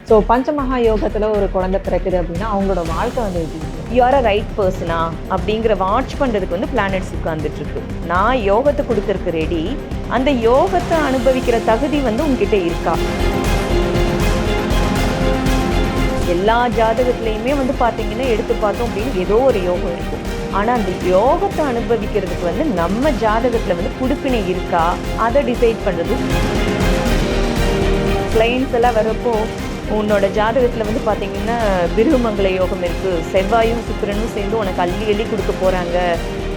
So பஞ்சமகா யோகத்தில் ஒரு குழந்தை பிறக்குது அப்படின்னா அவங்களோட வாழ்க்கை வந்து எப்படி இருக்கும்? யூ ஆர் அ ரைட் பர்சனா அப்படிங்கிற வாட்ச் பண்ணுறதுக்கு வந்து பிளானட்ஸ் உட்கார்ந்துட்டுருக்கு. நான் யோகத்தை கொடுக்கறதுக்கு ரெடி, அந்த யோகத்தை அனுபவிக்கிற தகுதி வந்து உங்ககிட்ட இருக்கா? எல்லா ஜாதகத்துலேயுமே வந்து பார்த்தீங்கன்னா எடுத்து பார்த்தோம் அப்படின்னு ஏதோ ஒரு யோகம் இருக்கும். ஆனால் அந்த யோகத்தை அனுபவிக்கிறதுக்கு வந்து நம்ம ஜாதகத்தில் வந்து குடுப்பினை இருக்கா, அதை டிசைட் பண்ணுறது. கிளைண்ட்ஸ் எல்லாம் வரப்போ உன்னோட ஜாதகத்தில் வந்து பார்த்தீங்கன்னா பிருகுமங்கல யோகம் இருக்குது, செவ்வாயும் சுக்கிரனும் சேர்ந்து உனக்கு அள்ளி அள்ளி கொடுக்க போகிறாங்க,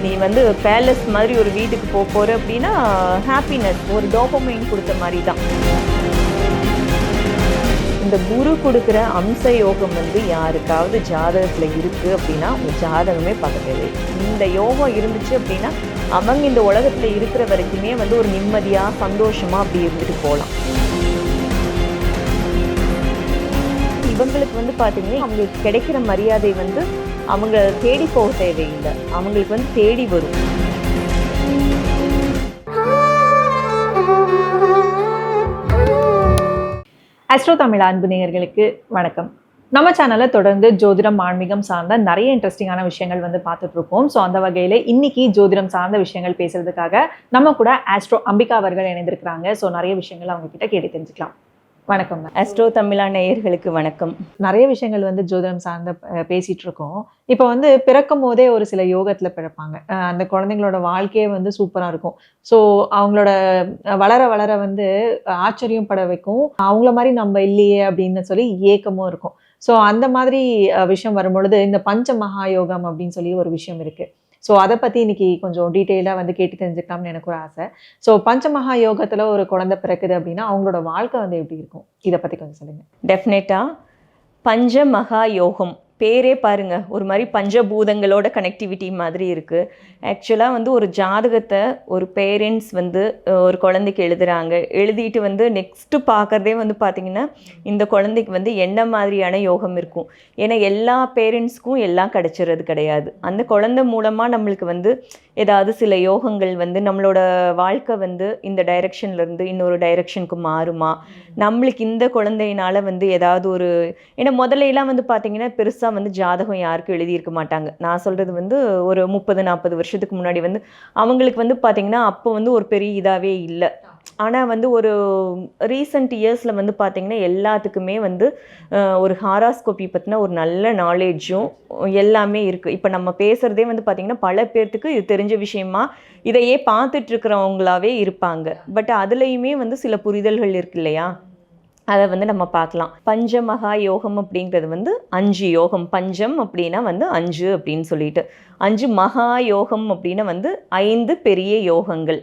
நீ வந்து பேலஸ் மாதிரி ஒரு வீட்டுக்கு போகிற அப்படின்னா ஹாப்பினஸ், ஒரு டோபமைன் கொடுத்த மாதிரி தான். இந்த குரு கொடுக்குற அம்ச யோகம் வந்து யாருக்காவது ஜாதகத்தில் இருக்குது அப்படின்னா ஒரு ஜாதகமே பார்க்க தேவை. இந்த யோகம் இருந்துச்சு அப்படின்னா அவங்க இந்த உலகத்தில் இருக்கிற வரைக்குமே வந்து ஒரு நிம்மதியாக சந்தோஷமாக அப்படி இருந்துட்டு போகலாம். இவங்களுக்கு வந்து பார்த்தீங்கன்னா அவங்களுக்கு கிடைக்கிற மரியாதை வந்து அவங்க தேடி போக தேவையில்லை, அவங்களுக்கு வந்து தேடி வரும். ஆஸ்ட்ரோ தமிழ் அன்பு நேயர்களுக்கு வணக்கம். நம்ம சேனலில் தொடர்ந்து ஜோதிடம் ஆன்மீகம் சார்ந்த நிறைய இன்ட்ரெஸ்டிங்கான விஷயங்கள் வந்து பார்த்துட்டு இருக்கோம். ஸோ அந்த வகையில் இன்னைக்கு ஜோதிடம் சார்ந்த விஷயங்கள் பேசுறதுக்காக நம்ம கூட ஆஸ்ட்ரோ அம்பிகா அவர்கள் இணைந்திருக்கிறாங்க. ஸோ நிறைய விஷயங்கள் அவங்க கிட்ட கேட்டு தெரிஞ்சுக்கலாம். வணக்கம். ஆஸ்ட்ரோ தமிழா நேயர்களுக்கு வணக்கம். நிறைய விஷயங்கள் வந்து ஜோதிடம் சார்ந்த பேசிட்டு இருக்கோம். இப்போ வந்து பிறக்கும் போதே ஒரு சில யோகத்துல பிறப்பாங்க. அந்த குழந்தைங்களோட வாழ்க்கையே வந்து சூப்பரா இருக்கும். ஸோ அவங்களோட வளர வளர வந்து ஆச்சரியம் பட வைக்கும். அவங்கள மாதிரி நம்ம இல்லையே அப்படின்னு சொல்லி ஏக்கமும் இருக்கும். ஸோ அந்த மாதிரி விஷயம் வரும்பொழுது இந்த பஞ்ச மகா யோகம் அப்படின்னு சொல்லி ஒரு விஷயம் இருக்கு. ஸோ அதை பற்றி இன்னைக்கு கொஞ்சம் டீட்டெயிலாக வந்து கேட்டு தெரிஞ்சுக்கலாம்னு எனக்கு ஒரு ஆசை. ஸோ பஞ்சமகா யோகத்தில் ஒரு குழந்தை பிறக்குது அப்படின்னா அவங்களோட வாழ்க்கை வந்து எப்படி இருக்கும்? இதை பற்றி கொஞ்சம் சொல்லுங்கள். டெஃபினட்டாக பஞ்ச மகா யோகம் பேரே பாருங்க, ஒரு மாதிரி பஞ்சபூதங்களோட கனெக்டிவிட்டி மாதிரி இருக்குது. ஆக்சுவலாக வந்து ஒரு ஜாதகத்தை ஒரு பேரண்ட்ஸ் வந்து ஒரு குழந்தைக்கு எழுதுகிறாங்க, எழுதிட்டு வந்து நெக்ஸ்ட்டு பார்க்குறதே வந்து பார்த்திங்கன்னா இந்த குழந்தைக்கு வந்து என்ன மாதிரியான யோகம் இருக்கும். ஏன்னா எல்லா பேரண்ட்ஸ்க்கும் எல்லாம் கிடச்சிறது கிடையாது. அந்த குழந்தை மூலமாக நம்மளுக்கு வந்து ஏதாவது சில யோகங்கள் வந்து நம்மளோட வாழ்க்கை வந்து இந்த டைரெக்ஷன்லேருந்து இன்னொரு டைரெக்ஷனுக்கு மாறுமா, நம்மளுக்கு இந்த குழந்தையினால் வந்து ஏதாவது ஒரு, ஏன்னா முதலையெல்லாம் வந்து பார்த்திங்கன்னா பெருசாக வந்து ஜாதகம் யாருக்கும் எழுதியிருக்க மாட்டாங்க. நான் சொல்கிறது வந்து ஒரு 30-40 வருஷத்துக்கு முன்னாடி வந்து அவங்களுக்கு வந்து பார்த்திங்கன்னா அப்போ வந்து ஒரு பெரிய இதாகவே இல்லை. ஆனால் வந்து ஒரு ரீசன்ட் இயர்ஸில் வந்து பார்த்திங்கன்னா எல்லாத்துக்குமே வந்து ஒரு ஹாராஸ்கோப்பி பற்றின ஒரு நல்ல நாலேஜும் எல்லாமே இருக்குது. இப்போ நம்ம பேசுகிறதே வந்து பார்த்திங்கன்னா பல பேர்த்துக்கு இது தெரிஞ்ச விஷயமா இதையே பார்த்துட்ருக்கிறவங்களாவே இருப்பாங்க. பட் அதுலேயுமே வந்து சில புரிதல்கள் இருக்கு இல்லையா, அதை வந்து நம்ம பார்க்கலாம். பஞ்சமகா யோகம் அப்படிங்கிறது வந்து 5 யோகம். பஞ்சம் அப்படின்னா வந்து 5 அப்படின்னு சொல்லிட்டு, 5 மகா யோகம் அப்படின்னா வந்து 5 பெரிய யோகங்கள்.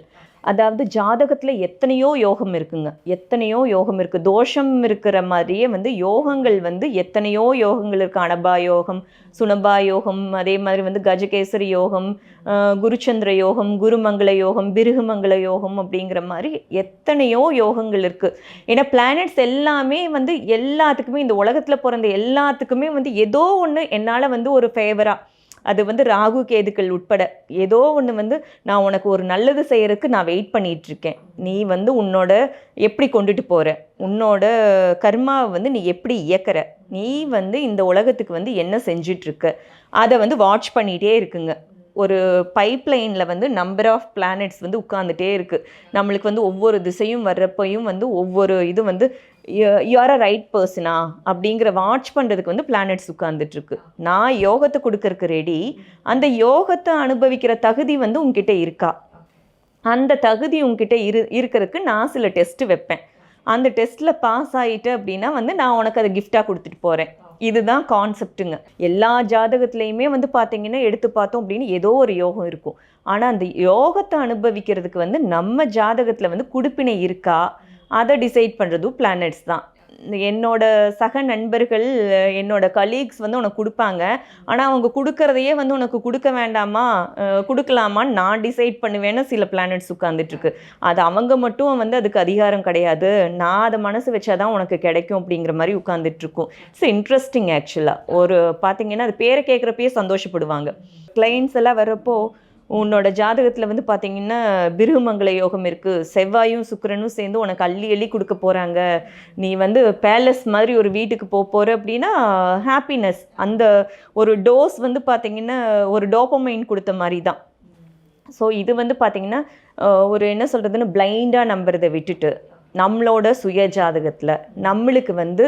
அதாவது ஜாதகத்தில் எத்தனையோ யோகம் இருக்குங்க, எத்தனையோ யோகம் இருக்குது. தோஷம் இருக்கிற மாதிரியே வந்து யோகங்கள் வந்து எத்தனையோ யோகங்கள் இருக்குது. அனபா யோகம், சுனபா யோகம், அதே மாதிரி வந்து கஜகேசரி யோகம், குருச்சந்திர யோகம், குருமங்கள யோகம், பிருகுமங்கள யோகம் அப்படிங்கிற மாதிரி எத்தனையோ யோகங்கள் இருக்குது. ஏன்னா பிளானட்ஸ் எல்லாமே வந்து எல்லாத்துக்குமே, இந்த உலகத்தில் பிறந்த எல்லாத்துக்குமே வந்து ஏதோ ஒன்று என்னால் வந்து ஒரு ஃபேவராக, அது வந்து ராகு கேதுக்கள் உட்பட ஏதோ ஒன்று வந்து நான் உனக்கு ஒரு நல்லது செய்கிறதுக்கு நான் வெயிட் பண்ணிகிட்ருக்கேன், நீ வந்து உன்னோட எப்படி கொண்டுட்டு போகிற, உன்னோட கர்மாவை வந்து நீ எப்படி இயக்கிற, நீ வந்து இந்த உலகத்துக்கு வந்து என்ன செஞ்சிட்ருக்க, அதை வந்து வாட்ச் பண்ணிகிட்டே இருக்குங்க. ஒரு பைப்லைனில் வந்து நம்பர் ஆஃப் பிளானட்ஸ் வந்து உட்காந்துட்டே இருக்குது. நம்மளுக்கு வந்து ஒவ்வொரு திசையும் வர்றப்பையும் வந்து ஒவ்வொரு இது வந்து யூ ஆர் அ ரைட் பர்சனா அப்படிங்கிற வாட்ச் பண்ணுறதுக்கு வந்து பிளானட்ஸ் உட்காந்துட்ருக்கு. நான் யோகத்தை கொடுக்கறதுக்கு ரெடி, அந்த யோகத்தை அனுபவிக்கிற தகுதி வந்து உங்ககிட்ட இருக்கா, அந்த தகுதி உங்ககிட்ட இருக்கிறதுக்கு நான் சில டெஸ்ட்டு வைப்பேன். அந்த டெஸ்ட்டில் பாஸ் ஆகிட்டு அப்படின்னா வந்து நான் உனக்கு அதை கிஃப்டாக கொடுத்துட்டு போகிறேன். இதுதான் கான்செப்டுங்க. எல்லா ஜாதகத்துலேயுமே வந்து பார்த்திங்கன்னா எடுத்து பார்த்தோம் அப்படின்னு ஏதோ ஒரு யோகம் இருக்கும். ஆனால் அந்த யோகத்தை அனுபவிக்கிறதுக்கு வந்து நம்ம ஜாதகத்தில் வந்து குடுப்பினை இருக்கா, அதை டிசைட் பண்ணுறதும் பிளானட்ஸ் தான். என்னோட சக நண்பர்கள், என்னோட கலீக்ஸ் வந்து உனக்கு கொடுப்பாங்க, ஆனால் அவங்க கொடுக்கறதையே வந்து உனக்கு கொடுக்க வேண்டாமா கொடுக்கலாமான்னு நான் டிசைட் பண்ணுவேன்னு சில பிளானட்ஸ் உட்காந்துட்ருக்கு. அது அவங்க மட்டும் வந்து அதுக்கு அதிகாரம் கிடையாது, நான் அதை மனசு வச்சாதான் உனக்கு கிடைக்கும் அப்படிங்கிற மாதிரி உட்காந்துட்ருக்கும். இட்ஸ் இன்ட்ரெஸ்டிங் ஆக்சுவலாக. ஒரு பார்த்திங்கன்னா அது பேரை கேட்குறப்பயே சந்தோஷப்படுவாங்க. கிளைண்ட்ஸ் எல்லாம் வரப்போ உன்னோட ஜாதகத்தில் வந்து பார்த்தீங்கன்னா பிருகுமங்கல யோகம் இருக்குது, செவ்வாயும் சுக்கிரனும் சேர்ந்து உனக்கு அள்ளி அள்ளி கொடுக்க போகிறாங்க, நீ வந்து பேலஸ் மாதிரி ஒரு வீட்டுக்கு போகிற அப்படின்னா ஹாப்பினஸ், அந்த ஒரு டோஸ் வந்து பார்த்தீங்கன்னா ஒரு டோபமைன் கொடுத்த மாதிரி தான். ஸோ இது வந்து பார்த்தீங்கன்னா ஒரு என்ன சொல்கிறதுன்னு பிளைண்டாக நம்புறதை விட்டுட்டு நம்மளோட சுய ஜாதகத்தில் நம்மளுக்கு வந்து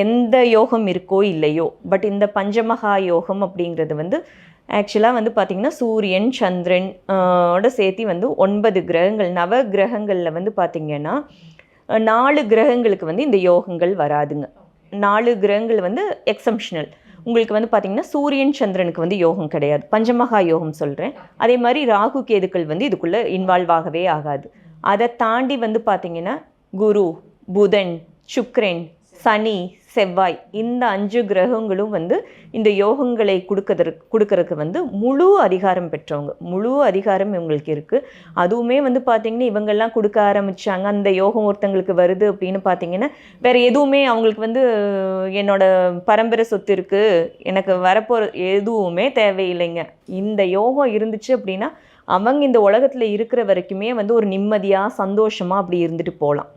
எந்த யோகம் இருக்கோ இல்லையோ, பட் இந்த பஞ்சமகா யோகம் அப்படிங்கிறது வந்து ஆக்சுவலாக வந்து பார்த்திங்கன்னா சூரியன் சந்திரன் ஓட சேர்த்து வந்து 9 கிரகங்கள், நவ கிரகங்களில் வந்து பார்த்திங்கன்னா 4 கிரகங்களுக்கு வந்து இந்த யோகங்கள் வராதுங்க. 4 கிரகங்கள் வந்து எக்ஸம்ஷனல். உங்களுக்கு வந்து பார்த்திங்கன்னா சூரியன் சந்திரனுக்கு வந்து யோகம் கிடையாது, பஞ்சமகா யோகம் சொல்கிறேன். அதே மாதிரி ராகு கேதுக்கள் வந்து இதுக்குள்ளே இன்வால்வ் ஆகவே ஆகாது. அதை தாண்டி வந்து பார்த்திங்கன்னா குரு, புதன், சுக்கிரன், சனி, செவ்வாய் இந்த 5 கிரகங்களும் வந்து இந்த யோகங்களை கொடுக்கறதுக்கு வந்து முழு அதிகாரம் பெற்றவங்க, முழு அதிகாரம் இவங்களுக்கு இருக்குது. அதுவுமே வந்து பார்த்திங்கன்னா இவங்கெல்லாம் கொடுக்க ஆரம்பித்தாங்க, அந்த யோகம் ஒருத்தங்களுக்கு வருது அப்படின்னு பார்த்திங்கன்னா வேறு எதுவுமே அவங்களுக்கு வந்து என்னோட பரம்பரை சொத்து இருக்குது, எனக்கு வரப்போகிற எதுவுமே தேவையில்லைங்க. இந்த யோகம் இருந்துச்சு அப்படின்னா அவங்க இந்த உலகத்தில் இருக்கிற வரைக்குமே வந்து ஒரு நிம்மதியாக சந்தோஷமாக அப்படி இருந்துட்டு போகலாம்.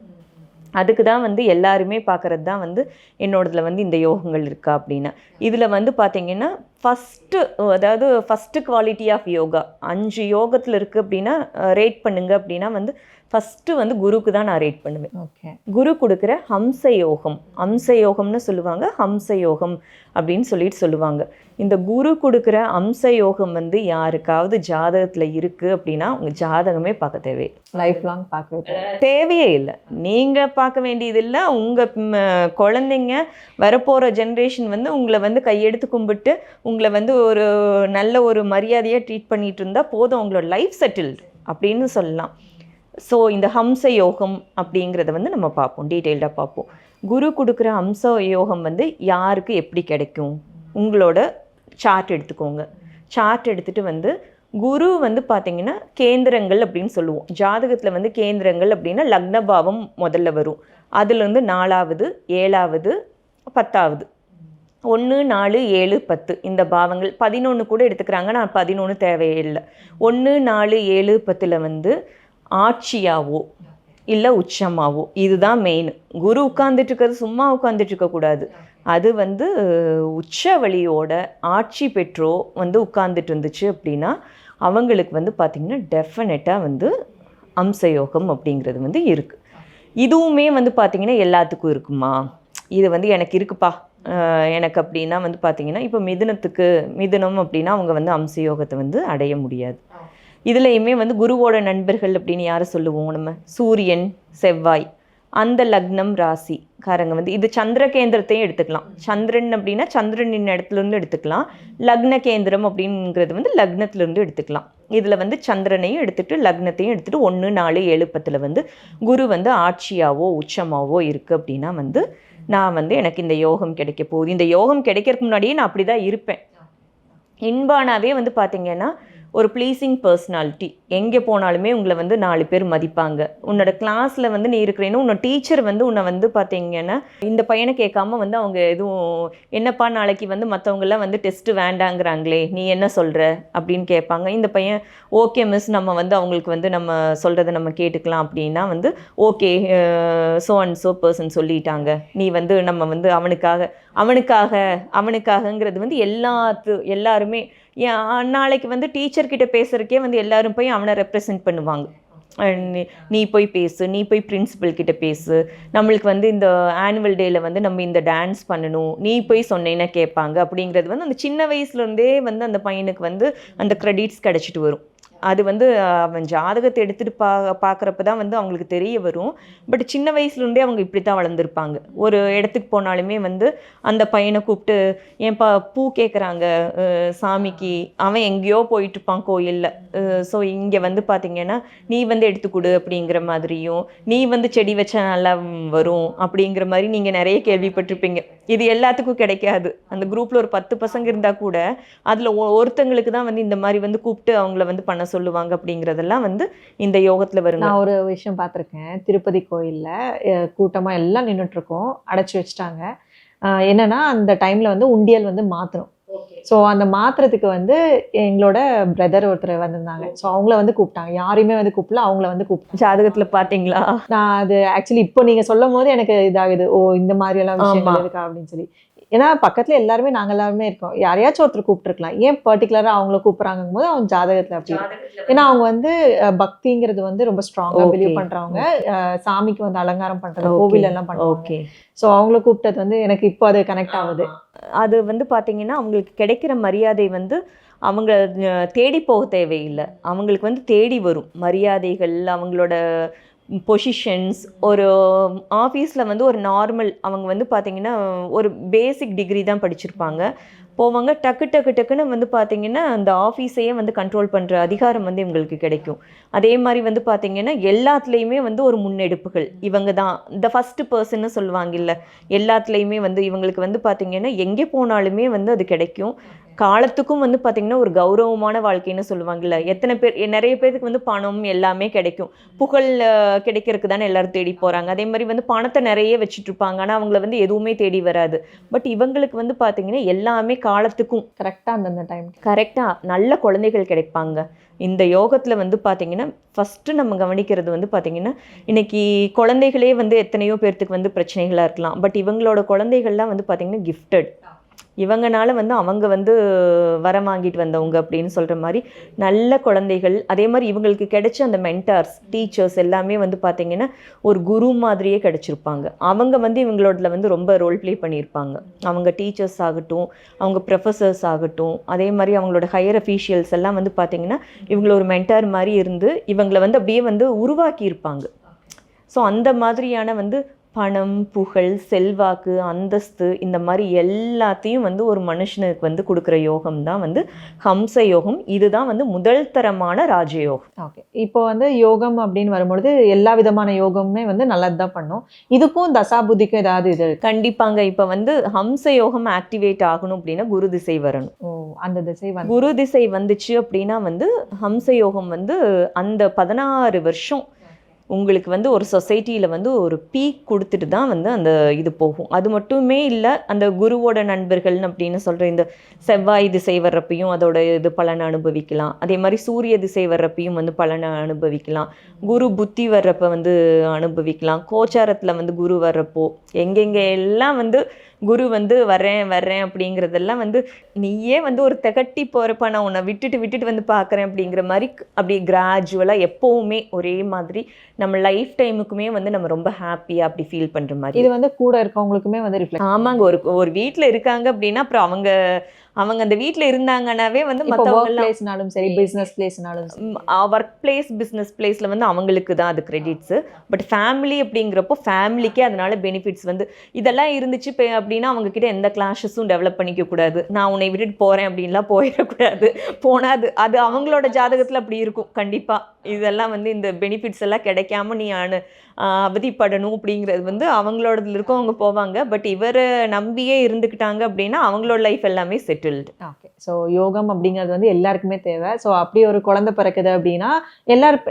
அதுக்கு தான் வந்து எல்லாருமே பார்க்குறது தான் வந்து என்னோடதுல வந்து இந்த யோகங்கள் இருக்கா அப்படின்னு. இதில் வந்து பார்த்திங்கன்னா ஃபஸ்ட்டு குவாலிட்டி ஆஃப் யோகா 5 யோகத்தில் இருக்குது அப்படின்னா ரேட் பண்ணுங்க அப்படின்னா வந்து ஃபஸ்ட்டு வந்து குருக்கு தான் நான் ரேட் பண்ணுவேன். ஓகே, குரு கொடுக்குற ஹம்ச யோகம், ஹம்ச யோகம்னு சொல்லுவாங்க, ஹம்ச யோகம் அப்படின்னு சொல்லுவாங்க. இந்த குரு கொடுக்குற ஹம்ச யோகம் வந்து யாருக்காவது ஜாதகத்தில் இருக்குது அப்படின்னா உங்கள் ஜாதகமே பார்க்க தேவையில்லை, லைஃப் லாங் பார்க்க தேவையே இல்லை. நீங்கள் பார்க்க வேண்டியதில்லை, உங்கள் குழந்தைங்க வரப்போகிற ஜென்ரேஷன் வந்து உங்களை வந்து கையெடுத்து கும்பிட்டு உங்களை வந்து ஒரு நல்ல ஒரு மரியாதையாக ட்ரீட் பண்ணிகிட்டு இருந்தால் போதும், உங்களோட லைஃப் செட்டில்டு அப்படின்னு சொல்லலாம். ஸோ இந்த ஹம்ச யோகம் அப்படிங்கிறத வந்து நம்ம பார்ப்போம், டீட்டெயில்டாக பார்ப்போம். குரு கொடுக்குற ஹம்ச யோகம் வந்து யாருக்கு எப்படி கிடைக்கும், உங்களோட சார்ட் எடுத்துக்கோங்க. சார்ட் எடுத்துகிட்டு வந்து குரு வந்து பார்த்திங்கன்னா கேந்திரங்கள் அப்படின்னு சொல்லுவோம். ஜாதகத்தில் வந்து கேந்திரங்கள் அப்படின்னா லக்னபாவம் முதல்ல வரும், அதுலேருந்து 4வது 7வது 10வது 1 4 7 10 இந்த பாவங்கள் 11 கூட எடுத்துக்கிறாங்க, நான் 11 தேவையில்லை. 1 4 7 10 வந்து ஆட்சியாவோ இல்லை உச்சமாவோ, இதுதான் மெயின். குரு உட்கார்ந்துட்டு இருக்கிறது சும்மா உட்கார்ந்துட்டு இருக்கக்கூடாது, அது வந்து உச்ச வழியோட ஆட்சி பெற்றோ வந்து உட்கார்ந்துட்டு இருந்துச்சு அப்படின்னா அவங்களுக்கு வந்து பார்த்திங்கன்னா டெஃபினட்டாக வந்து அம்சயோகம் அப்படிங்கிறது வந்து இருக்குது. இதுவுமே வந்து பார்த்திங்கன்னா எல்லாத்துக்கும் இருக்குமா, இது வந்து எனக்கு இருக்குப்பா எனக்கு அப்படின்னா வந்து பார்த்திங்கன்னா இப்போ மிதுனம் அப்படின்னா அவங்க வந்து அம்சயோகத்தை வந்து அடைய முடியாது. இதுலையுமே வந்து குருவோட நண்பர்கள் அப்படின்னு யாரை சொல்லுவோம் நம்ம, சூரியன் செவ்வாய், அந்த லக்னம் ராசி காரங்க வந்து இது சந்திர கேந்திரத்தையும் எடுத்துக்கலாம். சந்திரன் அப்படின்னா சந்திரனின் இடத்துலேருந்து எடுத்துக்கலாம், லக்ன கேந்திரம் அப்படிங்கிறது வந்து லக்னத்துலேருந்து எடுத்துக்கலாம். இதில் வந்து சந்திரனையும் எடுத்துகிட்டு லக்னத்தையும் எடுத்துகிட்டு 1 4 7 10 வந்து குரு வந்து ஆட்சியாவோ உச்சமாவோ இருக்குது அப்படின்னா வந்து நான் வந்து எனக்கு இந்த யோகம் கிடைக்க போகுது. இந்த யோகம் கிடைக்கிறதுக்கு முன்னாடியே நான் அப்படி தான் இருப்பேன். இன்பானாவே வந்து பார்த்திங்கன்னா ஒரு ப்ளீஸிங் பர்சனாலிட்டி, எங்கே போனாலுமே உங்களை வந்து 4 பேர் மதிப்பாங்க. உன்னோட கிளாஸில் வந்து நீ இருக்கிறேன்னு உன்னோட டீச்சர் வந்து உன்னை வந்து பார்த்தீங்கன்னா இந்த பையனை கேட்காம வந்து அவங்க எதுவும் என்னப்பா நாளைக்கு வந்து மற்றவங்களாம் வந்து டெஸ்ட்டு வேண்டாங்கிறாங்களே நீ என்ன சொல்கிற அப்படின்னு கேட்பாங்க. இந்த பையன் ஓகே மிஸ், நம்ம வந்து அவங்களுக்கு வந்து நம்ம சொல்கிறத நம்ம கேட்டுக்கலாம் அப்படின்னா வந்து okay so and so person சொல்லிட்டாங்க, நீ வந்து நம்ம வந்து அவனுக்காகங்கிறது வந்து எல்லாருமே நாளைக்கு வந்து டீச்சர்கிட்ட பேசுகிறக்கே வந்து எல்லாரும் போய் அவனை ரெப்ரசன்ட் பண்ணுவாங்க. நீ போய் பேசு, நீ போய் பிரின்சிபல் கிட்ட பேசு, நம்மளுக்கு வந்து இந்த ஆனுவல் டேயில் வந்து நம்ம இந்த டான்ஸ் பண்ணணும், நீ போய் சொன்னேன்னா கேட்பாங்க அப்படிங்கிறது வந்து அந்த சின்ன வயசுலேருந்தே வந்து அந்த பையனுக்கு வந்து அந்த க்ரெடிட்ஸ் கிடச்சிட்டு வரும். அது வந்து அவன் ஜாதகத்தை எடுத்துகிட்டு பார்க்குறப்ப தான் வந்து அவங்களுக்கு தெரிய வரும். பட் சின்ன வயசுலேருந்தே அவங்க இப்படி தான் வளர்ந்துருப்பாங்க. ஒரு இடத்துக்கு போனாலுமே வந்து அந்த பையனை கூப்பிட்டு ஏன்பா பூ கேட்குறாங்க சாமிக்கு, அவன் எங்கேயோ போயிட்டுருப்பான் கோயிலில், ஸோ இங்கே வந்து பார்த்திங்கன்னா நீ வந்து எடுத்துக்கொடு அப்படிங்கிற மாதிரியும், நீ வந்து செடி வச்சா நல்லா வரும் அப்படிங்கிற மாதிரி நீங்கள் நிறைய கேள்விப்பட்டிருப்பீங்க. இது எல்லாத்துக்கும் கிடைக்காது. அந்த குரூப்பில் ஒரு 10 பசங்க இருந்தால் கூட அதில் ஒருத்தங்களுக்கு தான் வந்து இந்த மாதிரி வந்து கூப்பிட்டு அவங்கள வந்து பண்ண சொல்லுவாங்க அப்படிங்கிறதெல்லாம் வந்து இந்த யோகத்தில் வருங்க. நான் ஒரு விஷயம் பார்த்துருக்கேன், திருப்பதி கோயிலில் கூட்டமாக எல்லாம் நின்றுட்டுருக்கோம், அடைச்சி வச்சுட்டாங்க. என்னன்னா அந்த டைமில் வந்து உண்டியல் வந்து மாற்றணும். ஸோ அந்த மாத்துறதுக்கு வந்து எங்களோட பிரதர் ஒருத்தர் வந்திருந்தாங்க. ஸோ அவங்கள வந்து கூப்பிட்டாங்க. யாரையுமே வந்து கூப்பிடல, அவங்கள வந்து கூப்பிட்டாங்க. ஜாதகத்துல பாத்தீங்களா? நான் அது ஆக்சுவலி இப்போ நீங்க சொல்லும் போது எனக்கு இதாகுது. ஓ, இந்த மாதிரி எல்லாம் விஷயங்கள் ஆமா. இருக்கா அப்படின்னு சொல்லி. ஏன்னா பக்கத்துல எல்லாருமே நாங்க எல்லாருமே இருக்கோம். யாரையாச்சும் ஒருத்தர் கூப்பிட்டுருக்கலாம். ஏன் பர்டிகுலரா அவங்கள கூப்பிடுறாங்கும் போது அவங்க ஜாதகத்துல அப்படி இருக்கு. ஏன்னா அவங்க வந்து பக்திங்கிறது வந்து ரொம்ப ஸ்ட்ராங்கா Okay. பிலீவ் பண்றவங்க. சாமிக்கு வந்து அலங்காரம் பண்றது, Okay. கோவில் எல்லாம் பண்ணுவாங்க. ஓகே. ஸோ அவங்கள கூப்பிட்டது வந்து எனக்கு இப்போ அது கனெக்ட் ஆகுது. அது வந்து பாத்தீங்கன்னா அவங்களுக்கு கிடைக்கிற மரியாதை வந்து அவங்க தேடி போக தேவையில்லை, அவங்களுக்கு வந்து தேடி வரும் மரியாதைகள். அவங்களோட பொசிஷன்ஸ் ஒரு ஆஃபீஸில் வந்து ஒரு நார்மல் அவங்க வந்து பார்த்தீங்கன்னா ஒரு பேசிக் டிகிரி தான் படிச்சிருப்பாங்க, போவாங்க டக்கு டக்கு டக்குன்னு வந்து பார்த்தீங்கன்னா அந்த ஆஃபீஸையே வந்து கண்ட்ரோல் பண்ணுற அதிகாரம் வந்து இவங்களுக்கு கிடைக்கும். அதே மாதிரி வந்து பார்த்தீங்கன்னா எல்லாத்துலேயுமே வந்து ஒரு முன்னெடுப்புகள் இவங்க தான் இந்த ஃபஸ்ட்டு பர்சன்னு சொல்லுவாங்கல்ல. எல்லாத்துலேயுமே வந்து இவங்களுக்கு வந்து பார்த்தீங்கன்னா எங்கே போனாலுமே வந்து அது கிடைக்கும். காலத்துக்கும் வந்து பார்த்திங்கன்னா ஒரு கௌரவமான வாழ்க்கைன்னு சொல்லுவாங்கல்ல. எத்தனை பேர் நிறைய பேருக்கு வந்து பணம் எல்லாமே கிடைக்கும், புகழ் கிடைக்கிறதுக்கு தானே எல்லாரும் தேடி போகிறாங்க. அதே மாதிரி வந்து பணத்தை நிறைய வச்சுட்டு இருப்பாங்க, ஆனால் அவங்கள வந்து எதுவுமே தேடி வராது. பட் இவங்களுக்கு வந்து பார்த்திங்கன்னா எல்லாமே காலத்துக்கும் கரெக்டாக அந்தந்த டைம் கரெக்டாக நல்ல குழந்தைகள் கிடைப்பாங்க. இந்த யோகத்தில் வந்து பார்த்திங்கன்னா ஃபஸ்ட்டு நம்ம கவனிக்கிறது வந்து பார்த்திங்கன்னா இன்றைக்கி குழந்தைகளே வந்து எத்தனையோ பேர்த்துக்கு வந்து பிரச்சனைகளாக இருக்கலாம். பட் இவங்களோட குழந்தைகள்லாம் வந்து பார்த்திங்கன்னா கிஃப்டட். இவங்கனால வந்து அவங்க வந்து வரம் வாங்கிட்டு வந்தவங்க அப்படின்னு சொல்கிற மாதிரி நல்ல குழந்தைகள். அதே மாதிரி இவங்களுக்கு கிடைச்ச அந்த மென்டார்ஸ் டீச்சர்ஸ் எல்லாமே வந்து பார்த்திங்கன்னா ஒரு குரு மாதிரியே கிடச்சிருப்பாங்க. அவங்க வந்து இவங்களோட வந்து ரொம்ப ரோல் ப்ளே பண்ணியிருப்பாங்க. அவங்க டீச்சர்ஸ் ஆகட்டும், அவங்க ப்ரொஃபஸர்ஸ் ஆகட்டும், அதே மாதிரி அவங்களோட ஹையர் அஃபீஷியல்ஸ் எல்லாம் வந்து பார்த்திங்கன்னா இவங்கள ஒரு மென்டார் மாதிரி இருந்து இவங்களை வந்து அப்படியே வந்து உருவாக்கியிருப்பாங்க. ஸோ அந்த மாதிரியான வந்து பணம், புகழ், செல்வாக்கு, அந்தஸ்து இந்த மாதிரி எல்லாத்தையும் வந்து ஒரு மனுஷனுக்கு வந்து கொடுக்குற யோகம் தான் வந்து ஹம்ச யோகம். இதுதான் வந்து முதல் தரமான ராஜயோகம். ஓகே, இப்போ வந்து யோகம் அப்படின்னு வரும்பொழுது எல்லா விதமான யோகமுமே வந்து நல்லது தான் பண்ணும். இதுக்கும் தசாபுத்திக்கும் ஏதாவது இது கண்டிப்பாங்க. இப்போ வந்து ஹம்ச யோகம் ஆக்டிவேட் ஆகணும் அப்படின்னா குரு திசை வரணும். ஓ, அந்த திசை வந்து குரு திசை வந்துச்சு அப்படின்னா வந்து ஹம்ச யோகம் வந்து அந்த 16 வருஷம் உங்களுக்கு வந்து ஒரு சொசைட்டியில் வந்து ஒரு பீக் கொடுத்துட்டு தான் வந்து அந்த இது போகும். அது மட்டுமே இல்லை, அந்த குருவோட நண்பர்கள்னு அப்படின்னு சொல்கிற இந்த செவ்வாய் திசை வர்றப்பையும் அதோட இது பலனை அனுபவிக்கலாம். அதே மாதிரி சூரிய திசை வர்றப்பையும் வந்து பலனை அனுபவிக்கலாம். குரு புத்தி வர்றப்ப வந்து அனுபவிக்கலாம். கோச்சாரத்தில் வந்து குரு வர்றப்போ எங்கெங்கே எல்லாம் வந்து குரு வந்து வர்றேன் அப்படிங்கிறதெல்லாம் வந்து நீயே வந்து ஒரு திகட்டி போகிறப்ப நான் உன்னை விட்டுட்டு வந்து பார்க்குறேன் அப்படிங்கிற மாதிரி அப்படியே கிராஜுவலாக எப்போவுமே ஒரே மாதிரி நம்ம லைஃப் டைமுக்குமே வந்து நம்ம ரொம்ப ஹாப்பியாக அப்படி ஃபீல் பண்ணுற மாதிரி. இது வந்து கூட இருக்கவங்களுக்குமே வந்து ரிஃப்ளெக்ட். ஆமாங்க. ஒரு வீட்டில் இருக்காங்க அப்படின்னா அப்புறம் அவங்க அந்த வீட்டில் இருந்தாங்கன்னாவே வந்து மற்றவங்களாம் சரி, பிஸ்னஸ் பிளேஸ்னாலும் ஒர்க் பிளேஸ் பிஸ்னஸ் பிளேஸில் வந்து அவங்களுக்கு தான் அது கிரெடிட்ஸு. பட் ஃபேமிலி அப்படிங்கிறப்போ ஃபேமிலிக்கே அதனால பெனிஃபிட்ஸ் வந்து இதெல்லாம் இருந்துச்சு அப்படின்னா அவங்கக்கிட்ட எந்த கிளாஷஸும் டெவலப் பண்ணிக்க கூடாது. நான் உன்னை விட்டுட்டு போகிறேன் அப்படின்லாம் போயிடக்கூடாது. போனால் அது அவங்களோட ஜாதகத்தில் அப்படி இருக்கும் கண்டிப்பாக. இதெல்லாம் வந்து இந்த பெனிஃபிட்ஸ் எல்லாம் கிடைக்காம நீ அவதிப்படணும் அப்படிங்கிறது வந்து அவங்களோடதுல இருக்கும், அவங்க போவாங்க. பட் இவரை நம்பியே இருந்துக்கிட்டாங்க அப்படின்னா அவங்களோட லைஃப் எல்லாமே செட்டில்டு. ஓகே, ஸோ யோகம் அப்படிங்கிறது வந்து எல்லாருக்குமே தேவை. ஸோ அப்படி ஒரு குழந்தை பிறக்குது அப்படின்னா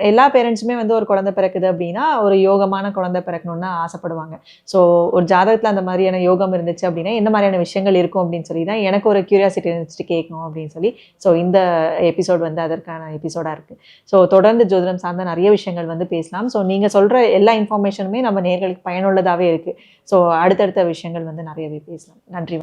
எல்லா பேரண்ட்ஸுமே வந்து ஒரு குழந்தை பிறக்குது அப்படின்னா ஒரு யோகமான குழந்தை பிறக்கணும்னு ஆசைப்படுவாங்க. ஸோ ஒரு ஜாதகத்தில் அந்த மாதிரியான யோகம் இருந்துச்சு அப்படின்னா என்ன மாதிரியான விஷயங்கள் இருக்கும் அப்படின்னு சொல்லி தான் எனக்கு ஒரு கியூரியாசிட்டி இருந்துச்சு கேட்கணும் அப்படின்னு சொல்லி. ஸோ இந்த எபிசோட் வந்து அதற்கான எபிசோடாக இருக்குது. ஸோ தொடர்ந்து ஜோதிடம் சார்ந்த நிறைய விஷயங்கள் வந்து பேசலாம். ஸோ நீங்கள் சொல்கிற எல்லா இன்ஃபர்மேஷனுமே நம்ம நேர்களுக்கு பயனுள்ளதாகவே இருக்குது. ஸோ அடுத்தடுத்த விஷயங்கள் வந்து நிறையவே பேசலாம். நன்றி.